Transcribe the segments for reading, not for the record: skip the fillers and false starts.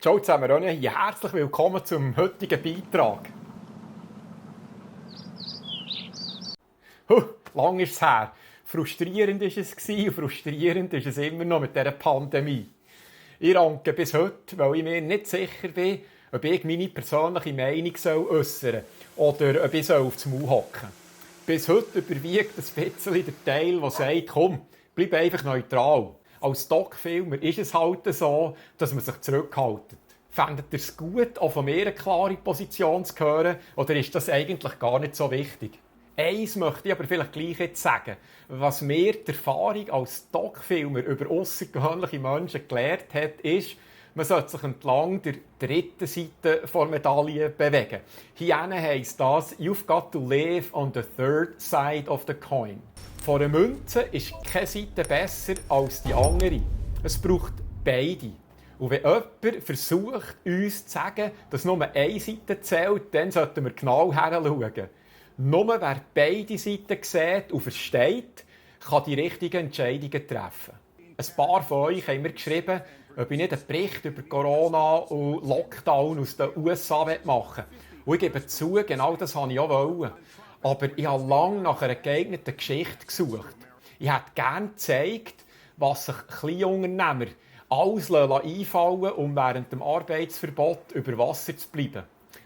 Ciao zusammen, Ronja hier. Herzlich willkommen zum heutigen Beitrag. Lang ist es her. Frustrierend war es und frustrierend ist es immer noch mit dieser Pandemie. Ich ranke bis heute, weil ich mir nicht sicher bin, ob ich meine persönliche Meinung äußern soll oder ob ich aufs Maul hocken soll. Bis heute überwiegt ein bisschen der Teil, der sagt, komm, bleib einfach neutral. Als Doc-Filmer ist es halt so, dass man sich zurückhaltet. Fändet ihr es gut, auch von mir eine klare Position zu hören, oder ist das eigentlich gar nicht so wichtig? Eins möchte ich aber vielleicht gleich jetzt sagen. Was mir die Erfahrung als Doc-Filmer über außergewöhnliche Menschen gelehrt hat, ist, man sollte sich entlang der dritten Seite der Medaille bewegen. Hier heisst das, you've got to live on the third side of the coin. Von einer Münze ist keine Seite besser als die andere. Es braucht beide. Und wenn jemand versucht, uns zu sagen, dass nur eine Seite zählt, dann sollten wir genau hinschauen. Nur wer beide Seiten sieht und versteht, kann die richtigen Entscheidungen treffen. Ein paar von euch haben mir geschrieben, ob ich nicht einen Bericht über Corona und Lockdown aus den USA machen will. Und ich gebe zu, genau das wollte ich auch. Aber ich habe lange nach einer geeigneten Geschichte gesucht. Ich hätte gerne gezeigt, was sich Kleinunternehmer alles einfallen lassen, um während dem Arbeitsverbot über Wasser zu bleiben.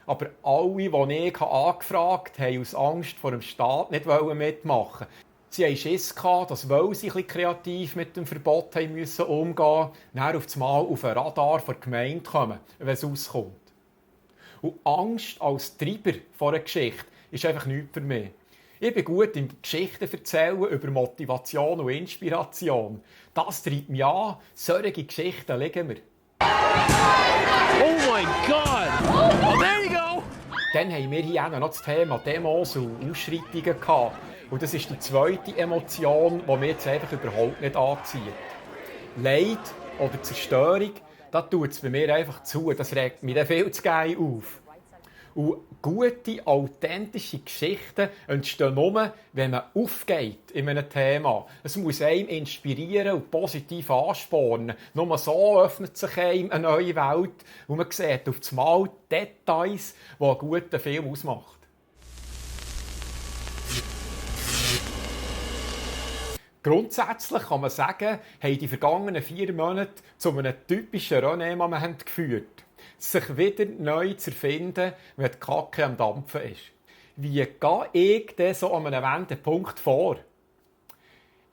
Aber alle, die ich angefragt habe, haben aus Angst vor dem Staat nicht mitmachen. Sie hatten Schiss, dass, weil sie etwas kreativ mit dem Verbot umgehen mussten, dann auf den Radar der Gemeinde kommen, wenn es rauskommt. Und Angst als Treiber von einer Geschichte ist einfach nichts für mich. Ich bin gut im Geschichten erzählen über Motivation und Inspiration. Das treibt mich an. Solche Geschichten liegen mir. Oh my God! Oh, there you go! Dann haben wir hier noch das Thema Demos und Ausschreitungen gehabt. Und das ist die zweite Emotion, die mir jetzt einfach überhaupt nicht anzieht. Leid oder Zerstörung, das tut es bei mir einfach zu. Das regt mich dann viel zu geil auf. Und gute, authentische Geschichten entstehen nur, wenn man aufgeht in einem Thema. Es muss einem inspirieren und positiv anspornen. Nur so öffnet sich einem eine neue Welt und man sieht auf einmal Details, die einen guten Film ausmacht. Grundsätzlich kann man sagen, haben die vergangenen 4 Monate zu einem typischen René-Moment geführt. Sich wieder neu zu erfinden, wenn die Kacke am Dampfen ist. Wie gehe ich denn so an einem Wendepunkt vor?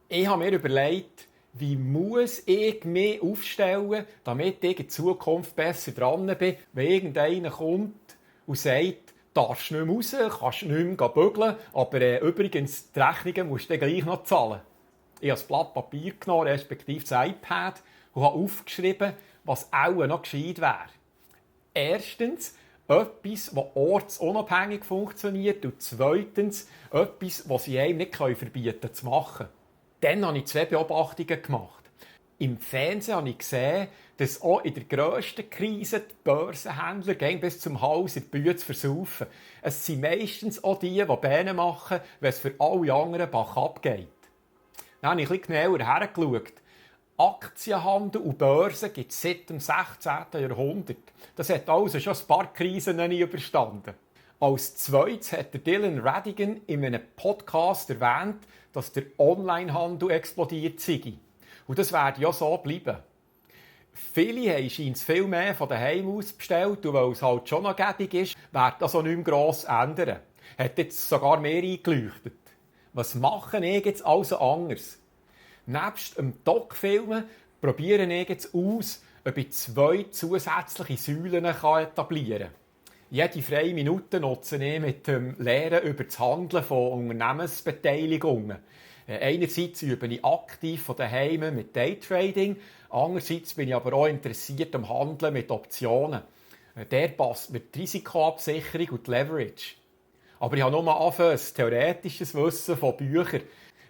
Ich habe mir überlegt, wie muss ich mich aufstellen, damit ich in Zukunft besser dran bin, wenn irgendeiner kommt und sagt, darfst nicht mehr raus, kannst nicht mehr bügeln, aber übrigens, die Rechnungen musst du gleich noch zahlen. Ich habe das Blatt Papier genommen, respektive das iPad, und habe aufgeschrieben, was auch noch gescheit wäre. Erstens, etwas, das ortsunabhängig funktioniert, und zweitens, etwas, das sie einem nicht verbieten können, zu machen. Dann habe ich 2 Beobachtungen gemacht. Im Fernsehen habe ich gesehen, dass auch in der grössten Krise die Börsenhändler gehen bis zum Hals in die Bühne zu versaufen. Es sind meistens auch die Bähne machen, wenn es für alle anderen Bach abgeht. Dann habe ich etwas genauer hergeschaut. Aktienhandel und Börsen gibt es seit dem 16. Jahrhundert. Das hat also schon ein paar Krisen nicht überstanden. Als zweites hat Dylan Radigan in einem Podcast erwähnt, dass der Onlinehandel explodiert sei. Und das werde ja so bleiben. Viele haben scheint viel mehr von daheim aus bestellt, und weil es halt schon noch gäbig ist, wird das auch nicht mehr gross ändern. Hat jetzt sogar mehr eingeleuchtet. Was mache ich jetzt also anders? Nebst dem Doc-Filmen probiere ich jetzt aus, ob ich 2 zusätzliche Säulen etablieren kann. Jede freie Minute nutze ich mit dem Lehren über das Handeln von Unternehmensbeteiligungen. Einerseits übe ich aktiv von daheim mit Daytrading, andererseits bin ich aber auch interessiert am Handeln mit Optionen. Der passt mir die Risikoabsicherung und die Leverage. Aber ich habe nur ein theoretisches Wissen von Büchern.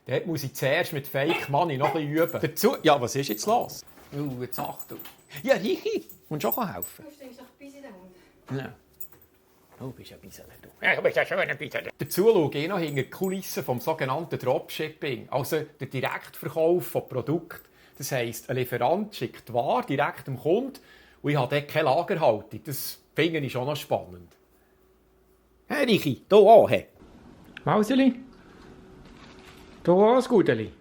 Dort muss ich zuerst mit Fake Money noch ein bisschen üben. Dazu, ja, was ist jetzt los? Jetzt Achtung. Ja, Richi, und schon helfen. Du stinkst doch bis in den Hund. Ja. Du bist ein bisschen du. Ja, du bist ja schon ein bisschen. Dazu schaue ich noch hinter die Kulissen vom sogenannten Dropshipping, also der Direktverkauf von Produkten. Das heisst, ein Lieferant schickt die Ware direkt dem Kunden Und ich habe dort keine Lagerhaltung. Das finde ich schon noch spannend. Hey Richi, hier auch. Hey. Mauseli? Da auch ein Gudeli.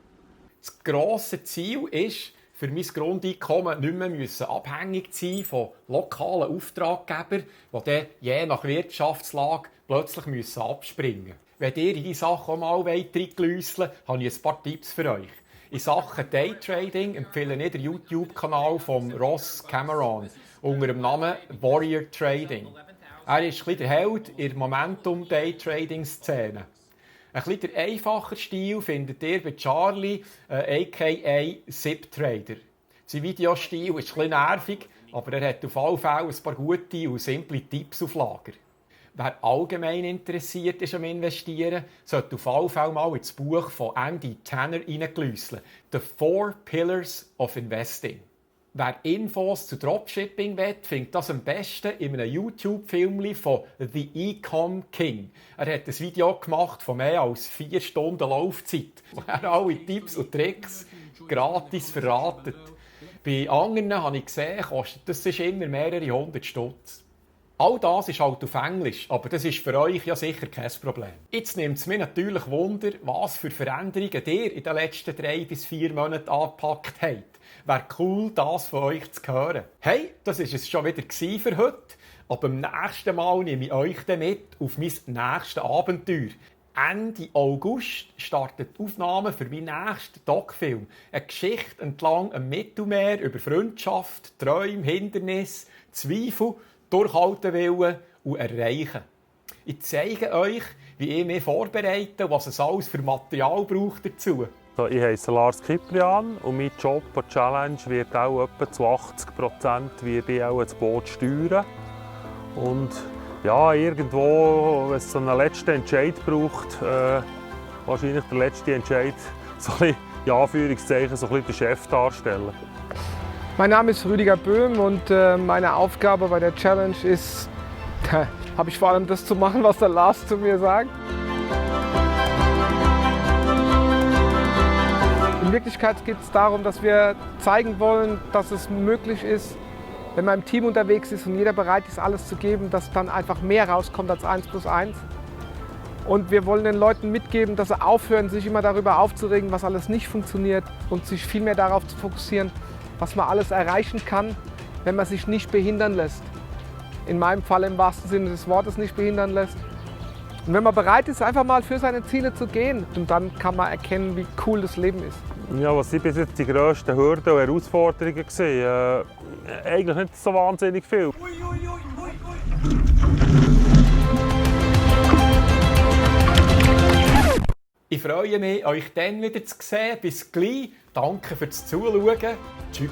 Das grosse Ziel ist, für mein Grundeinkommen nicht mehr abhängig zu sein von lokalen Auftraggebern, die dann je nach Wirtschaftslage plötzlich abspringen müssen. Wenn ihr in diese Sache auch mal reinglüsseln wollt, habe ich ein paar Tipps für euch. In Sachen Daytrading empfehle ich den YouTube-Kanal von Ross Cameron unter dem Namen Warrior Trading. Er ist ein bisschen der Held in der Momentum-Daytrading-Szene. Ein bisschen der einfacher Stil findet ihr bei Charlie, a.k.a. Zip-Trader. Sein Videostil ist ein bisschen nervig, aber er hat auf alle Fälle ein paar gute und simple Tipps auf Lager. Wer allgemein interessiert ist am Investieren, sollte auf alle Fälle mal ins Buch von Andy Tanner reinglüsseln. «The 4 Pillars of Investing». Wer Infos zu Dropshipping will, findet das am besten in einem YouTube-Film von «The Ecom King». Er hat ein Video gemacht von mehr als 4 Stunden Laufzeit, wo er alle Tipps und Tricks gratis verratet. Bei anderen habe ich gesehen, kostet das immer mehrere 100 Stutz. All das ist halt auf Englisch, aber das ist für euch ja sicher kein Problem. Jetzt nimmt es mich natürlich Wunder, was für Veränderungen ihr in den letzten 3 bis 4 Monaten angepackt habt. Wäre cool, das von euch zu hören. Hey, das war es schon wieder für heute. Aber beim nächsten Mal nehme ich euch mit auf mein nächstes Abenteuer. Ende August startet die Aufnahme für meinen nächsten Doc-Film. Eine Geschichte entlang am Mittelmeer über Freundschaft, Träume, Hindernisse, Zweifel, Durchhaltewillen und Erreichen. Ich zeige euch, wie ich mich vorbereite und was es alles für Material braucht dazu. Ich heiße Lars Kiprian und mein Job bei Challenge wird auch etwa zu 80% wie ich auch das Boot steuern. Und ja, irgendwo, wenn es so einen letzten Entscheid braucht, wahrscheinlich der letzte Entscheid, so ein bisschen, in Anführungszeichen, so ein bisschen den Chef darstellen. Mein Name ist Rüdiger Böhm und meine Aufgabe bei der Challenge ist, habe ich vor allem das zu machen, was der Lars zu mir sagt. In Wirklichkeit geht es darum, dass wir zeigen wollen, dass es möglich ist, wenn man im Team unterwegs ist und jeder bereit ist, alles zu geben, dass dann einfach mehr rauskommt als 1 + 1. Und wir wollen den Leuten mitgeben, dass sie aufhören, sich immer darüber aufzuregen, was alles nicht funktioniert und sich viel mehr darauf zu fokussieren, was man alles erreichen kann, wenn man sich nicht behindern lässt. In meinem Fall im wahrsten Sinne des Wortes nicht behindern lässt. Und wenn man bereit ist, einfach mal für seine Ziele zu gehen, und dann kann man erkennen, wie cool das Leben ist. Ja, was sind bis jetzt die grössten Hürden und Herausforderungen gewesen? Eigentlich nicht so wahnsinnig viel. Ich freue mich, euch dann wieder zu sehen. Bis gleich. Danke fürs Zuschauen. Tschüss.